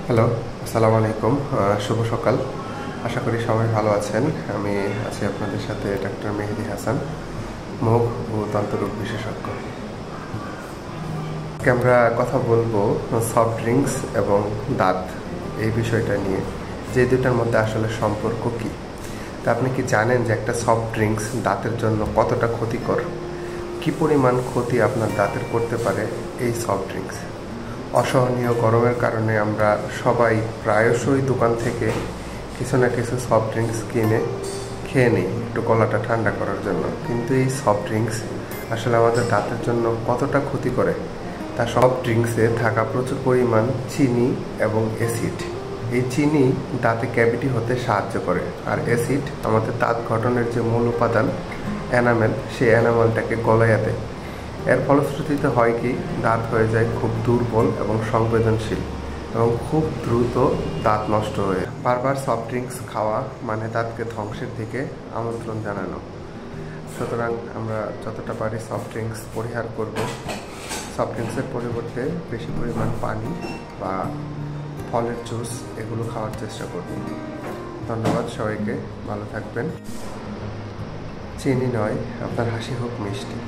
Hello, আসসালামু আলাইকুম। শুভ সকাল। আশা করি সবাই ভালো আছেন। আমি আছি আপনাদের সাথে ডাক্তার মেহেদি হাসান, মুখ ও দন্তরোগ বিশেষজ্ঞ। আজকে আমরা কথা বলবো সফট ড্রিঙ্কস এবং দাঁত এই বিষয়টা নিয়ে, যে দুটার মধ্যে আসলে সম্পর্ক কী। তা আপনি কি জানেন যে একটা সফট ড্রিঙ্কস দাঁতের জন্য কতটা ক্ষতিকর? কী পরিমাণ ক্ষতি আপনার দাঁতের করতে পারে এই সফট ড্রিঙ্কস? অসহনীয় গরমের কারণে আমরা সবাই প্রায়শই দোকান থেকে কিছু না কিছু সফট ড্রিঙ্কস কিনে খেয়ে নিই একটু গলাটা ঠান্ডা করার জন্য, কিন্তু এই সফট ড্রিঙ্কস আসলে আমাদের দাঁতের জন্য কতটা ক্ষতি করে তা সফট ড্রিঙ্কসে থাকা প্রচুর পরিমাণ চিনি এবং অ্যাসিড। এই চিনি দাঁতে ক্যাভিটি হতে সাহায্য করে, আর অ্যাসিড আমাদের দাঁত গঠনের যে মূল উপাদান এনামেল, সেই এনামেলটাকে গলাইয়া দেয়। এর ফলশ্রুতিতে হয় কি, দাঁত হয়ে যায় খুব দুর্বল এবং সংবেদনশীল এবং খুব দ্রুত দাঁত নষ্ট হয়ে। বারবার সফট ড্রিঙ্কস খাওয়া মানে দাঁতকে ধ্বংসের দিকে আমন্ত্রণ জানানো। সুতরাং আমরা যতটা পারি সফট ড্রিঙ্কস পরিহার করব। সফট ড্রিঙ্কসের পরিবর্তে বেশি পরিমাণ পানি বা ফলের জুস এগুলো খাওয়ার চেষ্টা করব। ধন্যবাদ সবাইকে, ভালো থাকবেন। চিনি নয়, আপনার হাসি হোক মিষ্টি।